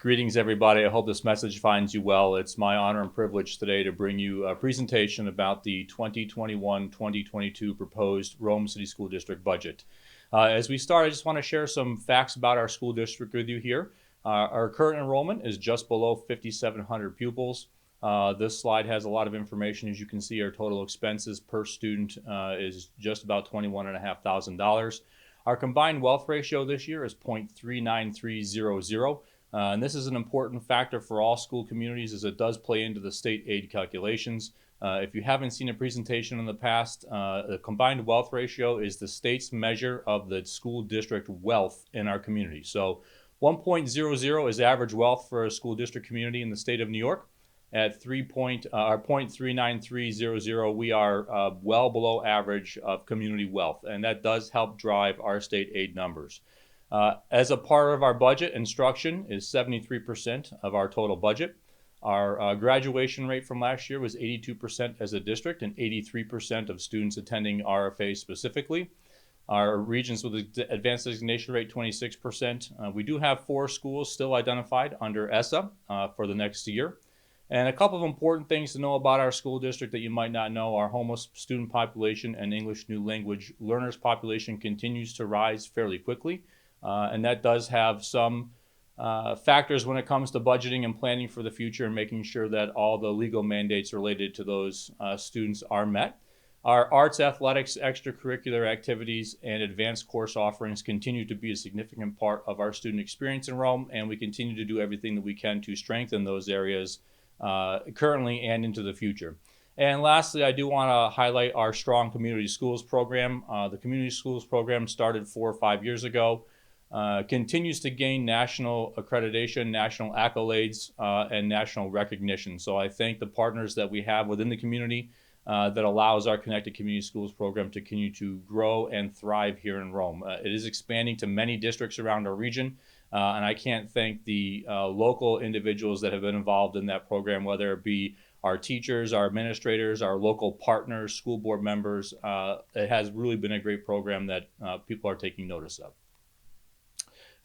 Greetings, everybody. I hope this message finds you well. It's my honor and privilege today to bring you a presentation about the 2021-2022 proposed Rome City School District budget. As we start, I just want to share some facts about our school district with you here. Our current enrollment is just below 5,700 pupils. This slide has a lot of information. As you can see, our total expenses per student is just about $21,500. Our combined wealth ratio this year is 0.39300. And this is an important factor for all school communities as it does play into the state aid calculations. If you haven't seen a presentation in the past, the combined wealth ratio is the state's measure of the school district wealth in our community. So 1.00 is average wealth for a school district community in the state of New York. At 0.39300, we are well below average of community wealth, and that does help drive our state aid numbers. As a part of our budget, instruction is 73% of our total budget. Our graduation rate from last year was 82% as a district and 83% of students attending RFA specifically. Our regions with advanced designation rate, 26%. We do have 4 schools still identified under ESSA for the next year. And a couple of important things to know about our school district that you might not know. Our homeless student population and English new language learners population continues to rise fairly quickly. And that does have some factors when it comes to budgeting and planning for the future and making sure that all the legal mandates related to those students are met. Our arts, athletics, extracurricular activities, and advanced course offerings continue to be a significant part of our student experience in Rome, and we continue to do everything that we can to strengthen those areas currently and into the future. And lastly, I do want to highlight our strong community schools program. The community schools program started 4 or 5 years ago. Continues to gain national accreditation, national accolades, and national recognition. So I thank the partners that we have within the community that allows our Connected Community Schools program to continue to grow and thrive here in Rome. It is expanding to many districts around our region, and I can't thank the local individuals that have been involved in that program, whether it be our teachers, our administrators, our local partners, school board members. It has really been a great program that people are taking notice of.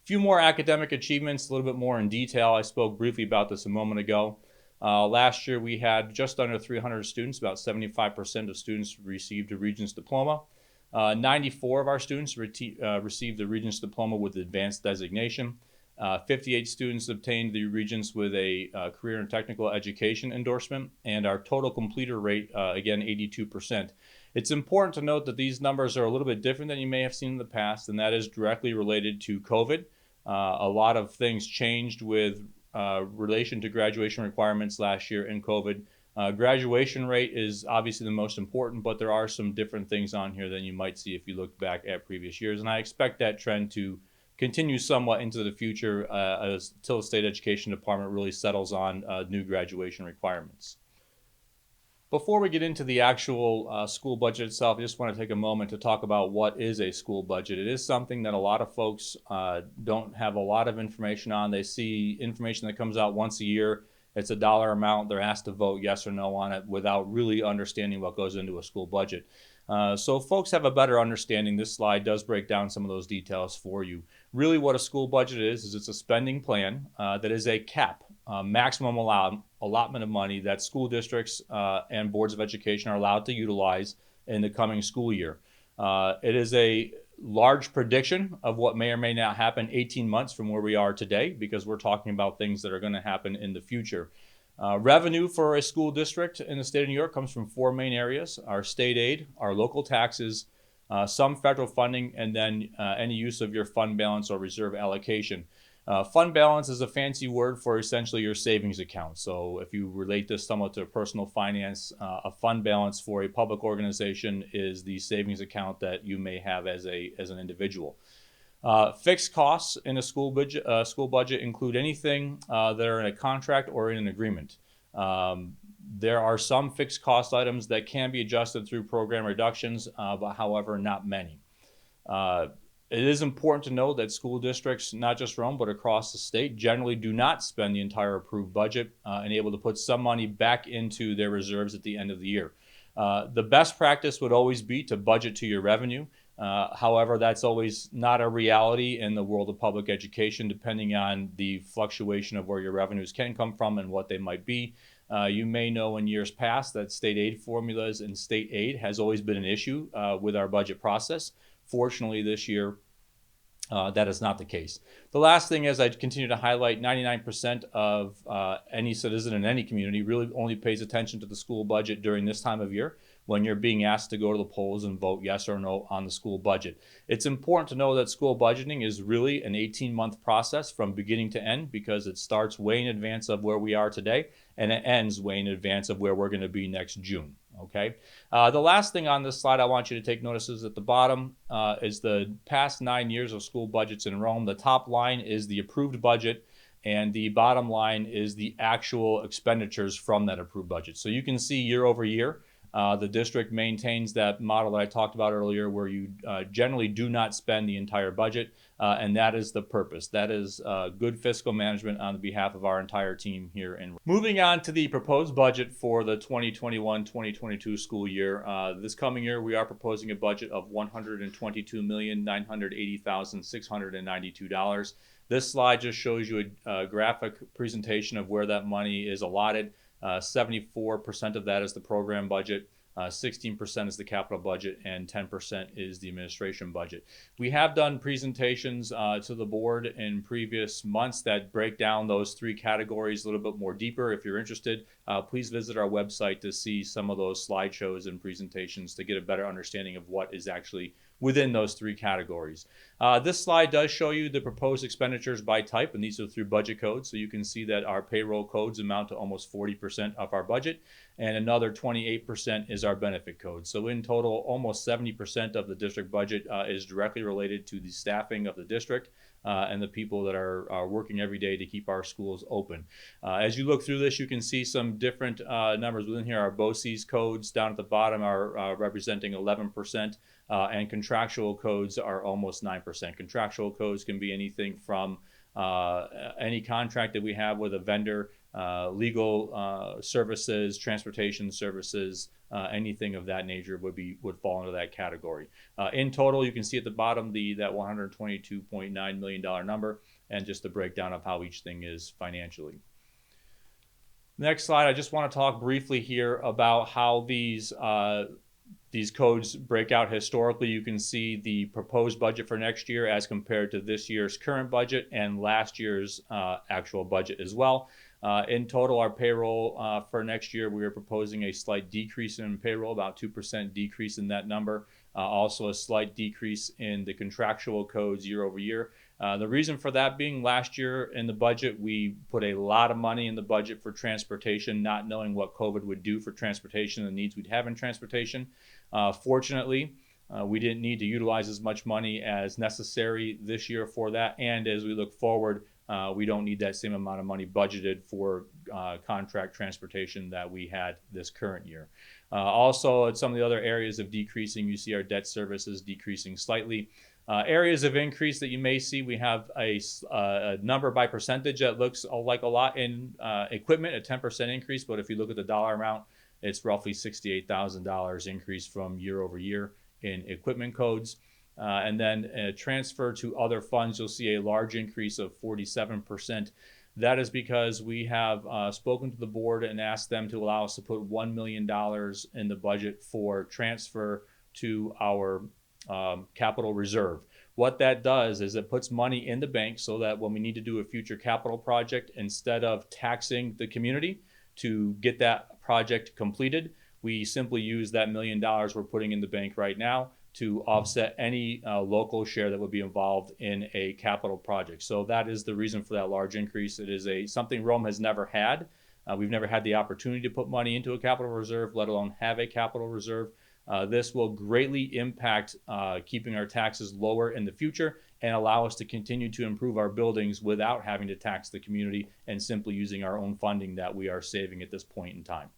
Few more academic achievements, a little bit more in detail. I spoke briefly about this a moment ago. Last year we had just under 300 students, about 75% of students received a Regents Diploma. 94 of our students received the Regents Diploma with advanced designation. 58 students obtained the Regents with a career and technical education endorsement, and our total completer rate, again, 82%. It's important to note that these numbers are a little bit different than you may have seen in the past, and that is directly related to COVID. A lot of things changed with relation to graduation requirements last year in COVID. Graduation rate is obviously the most important, but there are some different things on here than you might see if you look back at previous years. And I expect that trend to continue somewhat into the future until the State Education Department really settles on new graduation requirements. Before we get into the actual school budget itself, I just want to take a moment to talk about what is a school budget. It is something that a lot of folks don't have a lot of information on. They see information that comes out once a year. It's a dollar amount. They're asked to vote yes or no on it without really understanding what goes into a school budget. So folks have a better understanding. This slide does break down some of those details for you. Really what a school budget is it's a spending plan that is a cap, maximum allotment of money that school districts and boards of education are allowed to utilize in the coming school year. It is a large prediction of what may or may not happen 18 months from where we are today, because we're talking about things that are going to happen in the future. Revenue for a school district in the state of New York comes from 4 main areas: our state aid, our local taxes, some federal funding, and then any use of your fund balance or reserve allocation. Fund balance is a fancy word for essentially your savings account. So if you relate this somewhat to personal finance, a fund balance for a public organization is the savings account that you may have as an individual. Fixed costs in a school budget include anything that are in a contract or in an agreement. There are some fixed cost items that can be adjusted through program reductions, but however, not many. It is important to know that school districts, not just Rome, but across the state, generally do not spend the entire approved budget and able to put some money back into their reserves at the end of the year. The best practice would always be to budget to your revenue. However, that's always not a reality in the world of public education, depending on the fluctuation of where your revenues can come from and what they might be. You may know in years past that state aid formulas and state aid has always been an issue with our budget process. Fortunately, this year, that is not the case. The last thing is, I continue to highlight 99% of any citizen in any community really only pays attention to the school budget during this time of year when you're being asked to go to the polls and vote yes or no on the school budget. It's important to know that school budgeting is really an 18-month process from beginning to end, because it starts way in advance of where we are today and it ends way in advance of where we're going to be next June. Okay. The last thing on this slide I want you to take notice is at the bottom is the past 9 years of school budgets in Rome. The top line is the approved budget, and the bottom line is the actual expenditures from that approved budget. So you can see year over year, the district maintains that model that I talked about earlier, where you generally do not spend the entire budget, and that is the purpose. That is good fiscal management on behalf of our entire team here. Moving on to the proposed budget for the 2021-2022 school year. This coming year, we are proposing a budget of $122,980,692. This slide just shows you a graphic presentation of where that money is allotted. 74% of that is the program budget, 16% is the capital budget, and 10% is the administration budget. We have done presentations to the board in previous months that break down those three categories a little bit more deeper. If you're interested, please visit our website to see some of those slideshows and presentations to get a better understanding of what is actually within those three categories. This slide does show you the proposed expenditures by type, and these are through budget codes. So you can see that our payroll codes amount to almost 40% of our budget, and another 28% is our benefit code. So in total, almost 70% of the district budget is directly related to the staffing of the district and the people that are working every day to keep our schools open. As you look through this, you can see some different numbers within here. Our BOCES codes down at the bottom are representing 11%. And contractual codes are almost 9%. Contractual codes can be anything from any contract that we have with a vendor, legal services, transportation services, anything of that nature would fall into that category. In total, you can see at the bottom that $122.9 million number, and just the breakdown of how each thing is financially. Next slide, I just want to talk briefly here about how these codes break out historically. You can see the proposed budget for next year as compared to this year's current budget and last year's actual budget as well. In total, our payroll for next year, we are proposing a slight decrease in payroll, about 2% decrease in that number. Also a slight decrease in the contractual codes year over year. The reason for that being, last year in the budget, we put a lot of money in the budget for transportation, not knowing what COVID would do for transportation and the needs we'd have in transportation. Fortunately, we didn't need to utilize as much money as necessary this year for that. And as we look forward, we don't need that same amount of money budgeted for contract transportation that we had this current year. Also, at some of the other areas of decreasing, you see our debt services decreasing slightly. Areas of increase that you may see, we have a number by percentage that looks like a lot in equipment, a 10% increase, but if you look at the dollar amount, it's roughly $68,000 increase from year over year in equipment codes. And then transfer to other funds, you'll see a large increase of 47%. That is because we have spoken to the board and asked them to allow us to put $1 million in the budget for transfer to our capital reserve. What that does is it puts money in the bank so that when we need to do a future capital project, instead of taxing the community to get that project completed, we simply use that $1 million we're putting in the bank right now to offset any local share that would be involved in a capital project. So that is the reason for that large increase. It is something Rome has never had. We've never had the opportunity to put money into a capital reserve, let alone have a capital reserve. This will greatly impact keeping our taxes lower in the future and allow us to continue to improve our buildings without having to tax the community and simply using our own funding that we are saving at this point in time.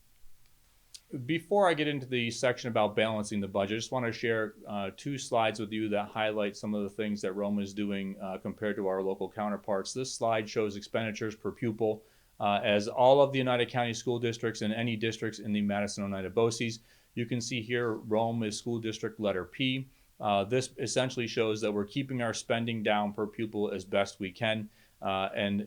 Before I get into the section about balancing the budget, I just want to share two slides with you that highlight some of the things that Rome is doing compared to our local counterparts. This slide shows expenditures per pupil as all of the Oneida County school districts and any districts in the Madison-Oneida BOCES. You can see here Rome is school district letter P. This essentially shows that we're keeping our spending down per pupil as best we can. And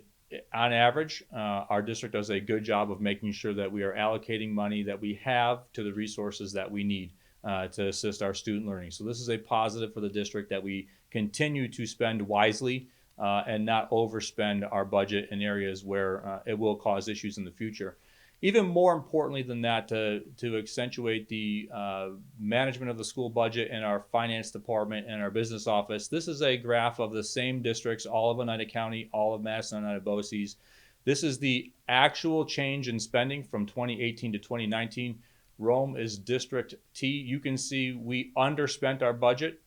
on average, our district does a good job of making sure that we are allocating money that we have to the resources that we need to assist our student learning. So this is a positive for the district that we continue to spend wisely and not overspend our budget in areas where it will cause issues in the future. Even more importantly than that, to accentuate the management of the school budget in our finance department and our business office, this is a graph of the same districts, all of Oneida County, all of Madison, Oneida, Boces. This is the actual change in spending from 2018 to 2019. Rome is District T. You can see we underspent our budget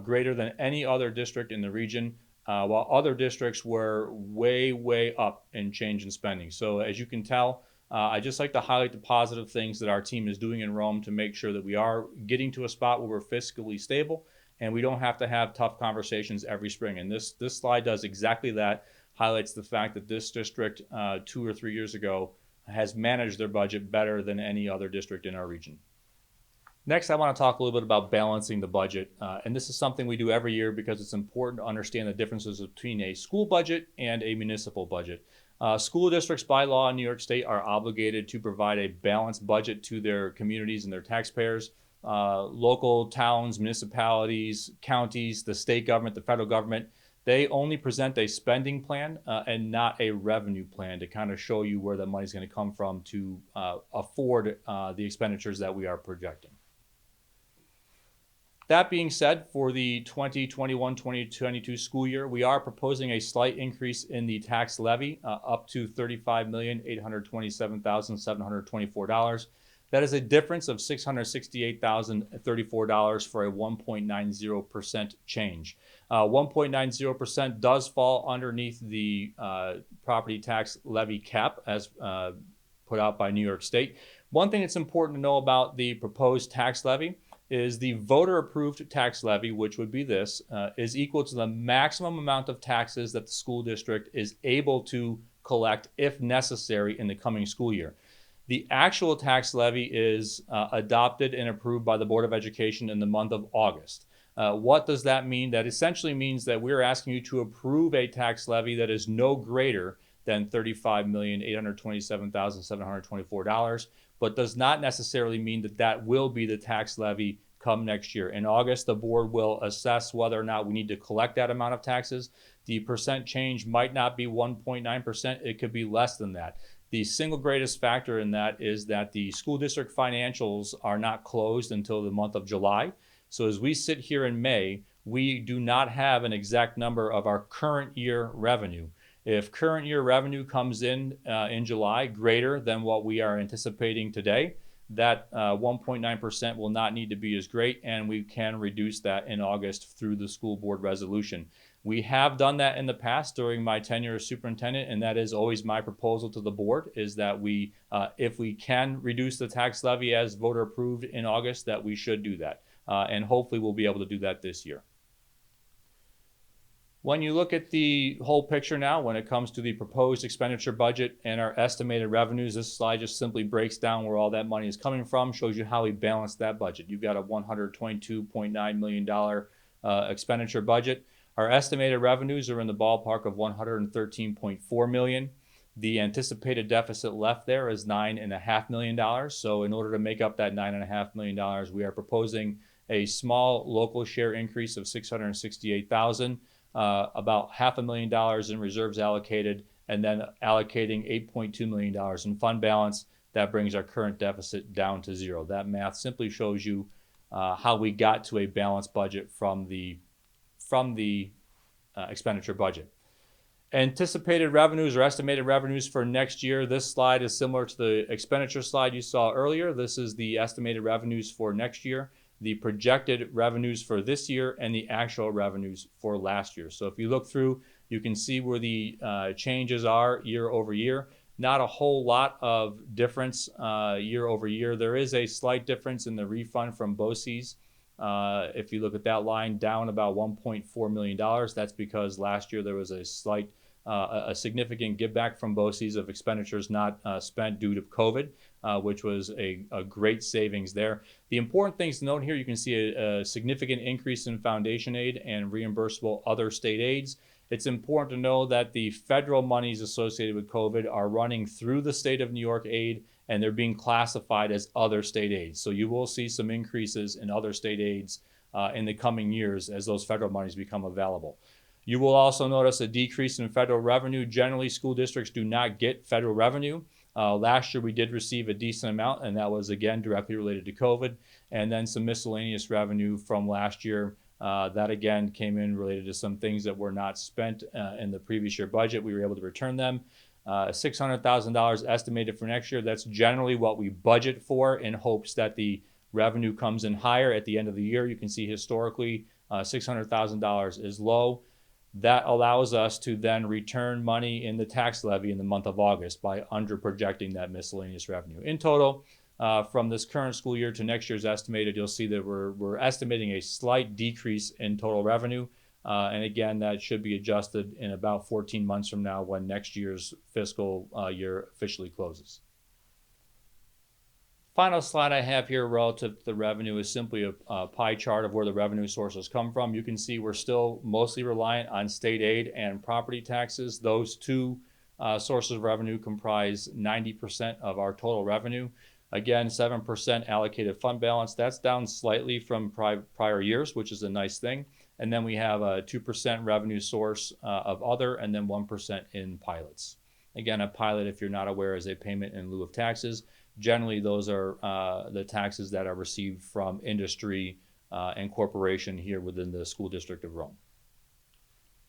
greater than any other district in the region, while other districts were way, way up in change in spending. So as you can tell, I just like to highlight the positive things that our team is doing in Rome to make sure that we are getting to a spot where we're fiscally stable and we don't have to have tough conversations every spring. And this slide does exactly that, highlights the fact that this district 2 or 3 years ago has managed their budget better than any other district in our region. Next, I want to talk a little bit about balancing the budget. And this is something we do every year because it's important to understand the differences between a school budget and a municipal budget. School districts by law in New York State are obligated to provide a balanced budget to their communities and their taxpayers. Local towns, municipalities, counties, the state government, the federal government, they only present a spending plan and not a revenue plan to kind of show you where the money is going to come from to afford the expenditures that we are projecting. That being said, for the 2021-2022 school year, we are proposing a slight increase in the tax levy up to $35,827,724. That is a difference of $668,034 for a 1.90% change. 1.90% does fall underneath the property tax levy cap as put out by New York State. One thing that's important to know about the proposed tax levy is the voter-approved tax levy, which would be this, is equal to the maximum amount of taxes that the school district is able to collect if necessary in the coming school year. The actual tax levy is adopted and approved by the Board of Education in the month of August. What does that mean? That essentially means that we're asking you to approve a tax levy that is no greater than $35,827,724, but does not necessarily mean that that will be the tax levy come next year. In August, the board will assess whether or not we need to collect that amount of taxes. The percent change might not be 1.9%, it could be less than that. The single greatest factor in that is that the school district financials are not closed until the month of July. So as we sit here in May, we do not have an exact number of our current year revenue. If current year revenue comes in July greater than what we are anticipating today, that 1.9% will not need to be as great, and we can reduce that in August through the school board resolution. We have done that in the past during my tenure as superintendent, and that is always my proposal to the board, is that we, if we can reduce the tax levy as voter approved in August, that we should do that. And hopefully we'll be able to do that this year. When you look at the whole picture now, when it comes to the proposed expenditure budget and our estimated revenues, this slide just simply breaks down where all that money is coming from, shows you how we balance that budget. You've got a $122.9 million expenditure budget. Our estimated revenues are in the ballpark of $113.4 million. The anticipated deficit left there is $9.5 million. So in order to make up that $9.5 million, we are proposing a small local share increase of $668,000. About $500,000 in reserves allocated, and then allocating $8.2 million in fund balance. That brings our current deficit down to zero. That math simply shows you how we got to a balanced budget from the expenditure budget. Anticipated revenues or estimated revenues for next year. This slide is similar to the expenditure slide you saw earlier. This is the estimated revenues for next year, the projected revenues for this year, and the actual revenues for last year. So if you look through, you can see where the changes are year over year. Not a whole lot of difference year over year. There is a slight difference in the refund from BOCES. If you look at that line, down about $1.4 million. That's because last year there was a slight a significant give back from BOCES of expenditures not spent due to COVID, which was a great savings there. The important things to note here, you can see a significant increase in foundation aid and reimbursable other state aids. It's important to know that the federal monies associated with COVID are running through the state of New York aid, and they're being classified as other state aids. So you will see some increases in other state aids in the coming years as those federal monies become available. You will also notice a decrease in federal revenue. Generally, school districts do not get federal revenue. Last year, we did receive a decent amount, and that was, again, directly related to COVID. And then some miscellaneous revenue from last year. That, again, came in related to some things that were not spent in the previous year budget. We were able to return them. $600,000 estimated for next year. That's generally what we budget for in hopes that the revenue comes in higher at the end of the year. You can see historically, $600,000 is low. That allows us to then return money in the tax levy in the month of August by under projecting that miscellaneous revenue. In total, from this current school year to next year's estimated, you'll see that we're estimating a slight decrease in total revenue. And again, that should be adjusted in about 14 months from now when next year's fiscal year officially closes. Final slide I have here relative to the revenue is simply a pie chart of where the revenue sources come from. You can see we're still mostly reliant on state aid and property taxes. Those two sources of revenue comprise 90% of our total revenue. Again, 7% allocated fund balance. That's down slightly from prior years, which is a nice thing. And then we have a 2% revenue source of other, and then 1% in pilots. Again, a pilot, if you're not aware, is a payment in lieu of taxes. Generally, those are the taxes that are received from industry and corporation here within the school district of Rome.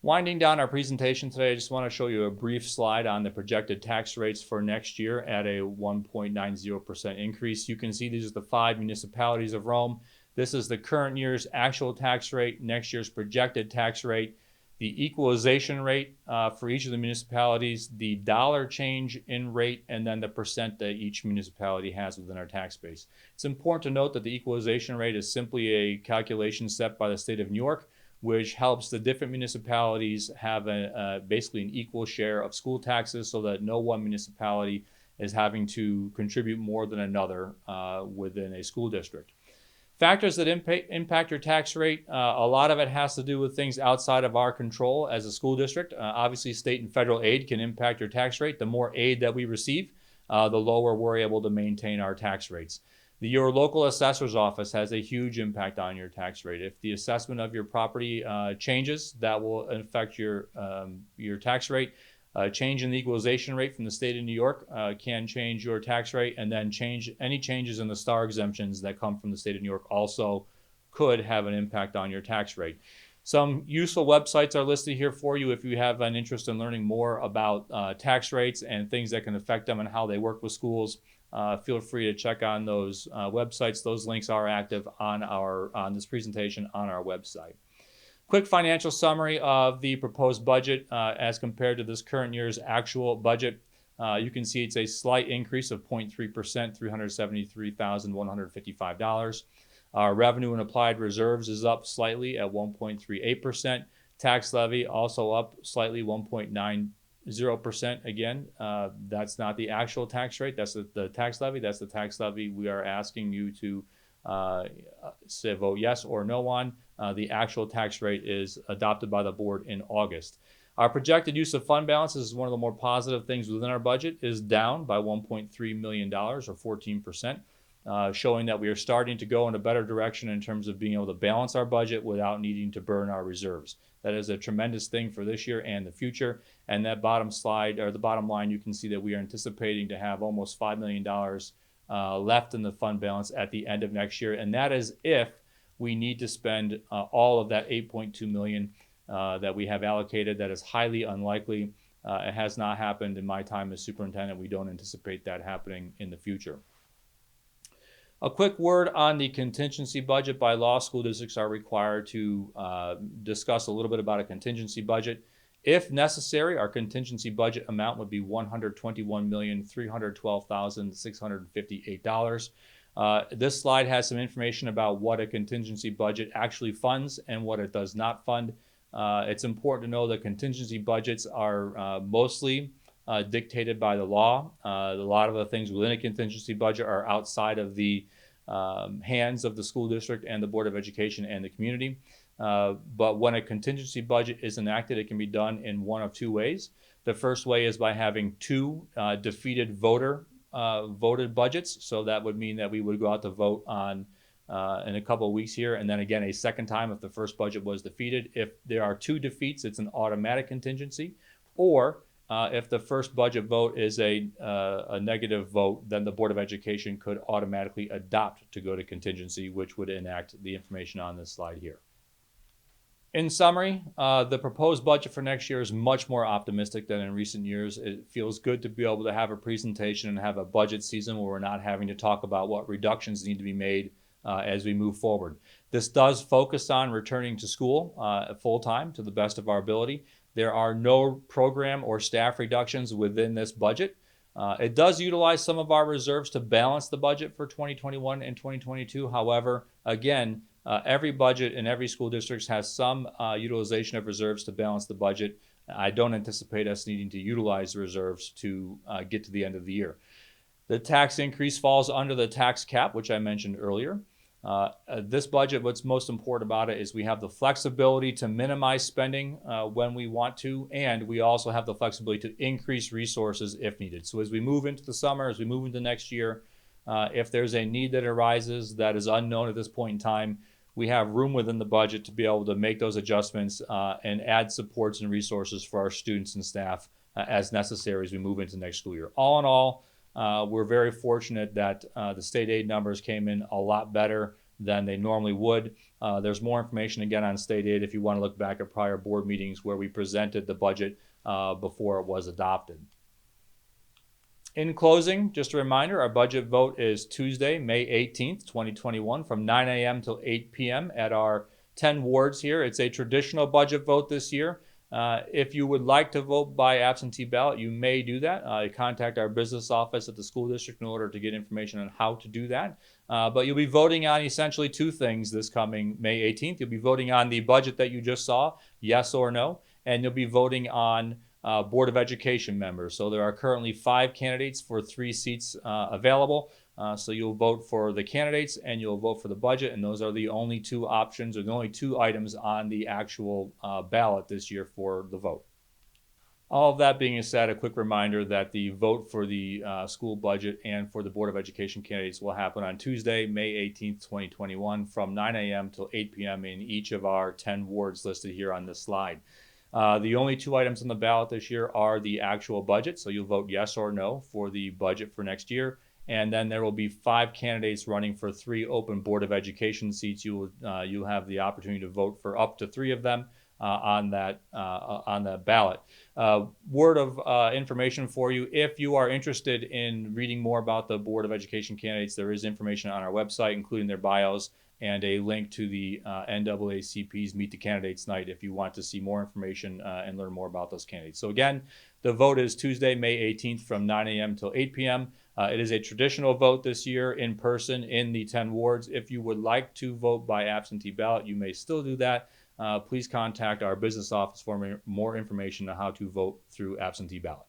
Winding down our presentation today, I just want to show you a brief slide on the projected tax rates for next year at a 1.90% increase. You can see these are the 5 municipalities of Rome. This is the current year's actual tax rate, next year's projected tax rate, the equalization rate for each of the municipalities, the dollar change in rate, and then the percent that each municipality has within our tax base. It's important to note that the equalization rate is simply a calculation set by the state of New York, which helps the different municipalities have basically an equal share of school taxes so that no one municipality is having to contribute more than another within a school district. Factors that impact your tax rate, a lot of it has to do with things outside of our control as a school district. Obviously, state and federal aid can impact your tax rate. The more aid that we receive, the lower we're able to maintain our tax rates. Your local assessor's office has a huge impact on your tax rate. If the assessment of your property changes, that will affect your tax rate. Change in the equalization rate from the state of New York can change your tax rate, and then any changes in the STAR exemptions that come from the state of New York also could have an impact on your tax rate. Some useful websites are listed here for you if you have an interest in learning more about tax rates and things that can affect them and how they work with schools. Feel free to check on those websites. Those links are active on this presentation on our website. Quick financial summary of the proposed budget as compared to this current year's actual budget. You can see it's a slight increase of 0.3%, $373,155. Our revenue and applied reserves is up slightly at 1.38%. Tax levy also up slightly, 1.90%. Again, that's not the actual tax rate. That's the tax levy. That's the tax levy we are asking you to say vote yes or no on. The actual tax rate is adopted by the board in August. Our projected use of fund balance is one of the more positive things within our budget, is down by $1.3 million or 14%, showing that we are starting to go in a better direction in terms of being able to balance our budget without needing to burn our reserves. That is a tremendous thing for this year and the future. And that bottom slide, or the bottom line, you can see that we are anticipating to have almost $5 million left in the fund balance at the end of next year. And that is if we need to spend all of that $8.2 million that we have allocated. That is highly unlikely. It has not happened in my time as superintendent. We don't anticipate that happening in the future. A quick word on the contingency budget. By law, school districts are required to discuss a little bit about a contingency budget. If necessary, our contingency budget amount would be $121,312,658. This slide has some information about what a contingency budget actually funds and what it does not fund. It's important to know that contingency budgets are mostly dictated by the law. A lot of the things within a contingency budget are outside of the hands of the school district and the Board of Education and the community. But when a contingency budget is enacted, it can be done in one of two ways. The first way is by having two defeated voted budgets. So that would mean that we would go out to vote on in a couple of weeks here, and then again a second time if the first budget was defeated. If there are two defeats, it's an automatic contingency. Or if the first budget vote is a negative vote, then the Board of Education could automatically adopt to go to contingency, which would enact the information on this slide here. In summary, the proposed budget for next year is much more optimistic than in recent years. It feels good to be able to have a presentation and have a budget season where we're not having to talk about what reductions need to be made as we move forward. This does focus on returning to school full-time to the best of our ability. There are no program or staff reductions within this budget. It does utilize some of our reserves to balance the budget for 2021 and 2022. However, again, every budget in every school district has some utilization of reserves to balance the budget. I don't anticipate us needing to utilize reserves to get to the end of the year. The tax increase falls under the tax cap, which I mentioned earlier. This budget, what's most important about it is we have the flexibility to minimize spending when we want to, and we also have the flexibility to increase resources if needed. So as we move into the summer, as we move into next year, if there's a need that arises that is unknown at this point in time, we have room within the budget to be able to make those adjustments and add supports and resources for our students and staff as necessary as we move into next school year. All in all, we're very fortunate that the state aid numbers came in a lot better than they normally would. There's more information again on state aid if you want to look back at prior board meetings where we presented the budget before it was adopted. In closing, just a reminder, our budget vote is Tuesday, May 18th, 2021 from 9 a.m. till 8 p.m. at our 10 wards here. It's a traditional budget vote this year. If you would like to vote by absentee ballot, you may do that. Contact our business office at the school district in order to get information on how to do that. But you'll be voting on essentially two things this coming May 18th. You'll be voting on the budget that you just saw, yes or no, and you'll be voting on Board of Education members. So there are currently 5 candidates for 3 seats available. So you'll vote for the candidates and you'll vote for the budget, and those are the only 2 options or the only 2 items on the actual ballot this year for the vote. All of that being said, a quick reminder that the vote for the school budget and for the Board of Education candidates will happen on Tuesday, May 18th, 2021 from 9 a.m. till 8 p.m. in each of our 10 wards listed here on this slide. The only 2 items on the ballot this year are the actual budget, so you'll vote yes or no for the budget for next year. And then there will be 5 candidates running for 3 open Board of Education seats. You'll have the opportunity to vote for up to 3 of them on that ballot. Word of information for you: if you are interested in reading more about the Board of Education candidates, there is information on our website, including their bios and a link to the NAACP's Meet the Candidates night if you want to see more information and learn more about those candidates. So again, the vote is Tuesday, May 18th from 9 a.m. till 8 p.m. It is a traditional vote this year in person in the 10 wards. If you would like to vote by absentee ballot, you may still do that. Please contact our business office for more information on how to vote through absentee ballot.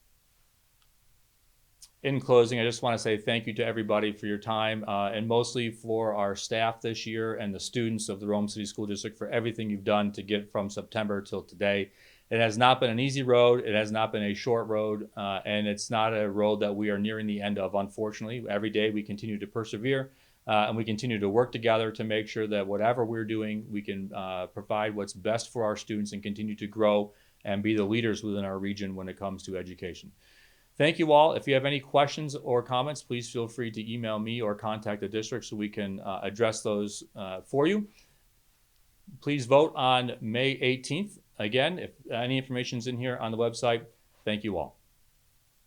In closing, I just want to say thank you to everybody for your time and mostly for our staff this year and the students of the Rome City School District for everything you've done to get from September till today. It has not been an easy road. It has not been a short road, and it's not a road that we are nearing the end of, unfortunately. Every day we continue to persevere and we continue to work together to make sure that whatever we're doing, we can provide what's best for our students and continue to grow and be the leaders within our region when it comes to education. Thank you all. If you have any questions or comments, please feel free to email me or contact the district so we can address those for you. Please vote on May 18th. Again, if any information is in here on the website, thank you all.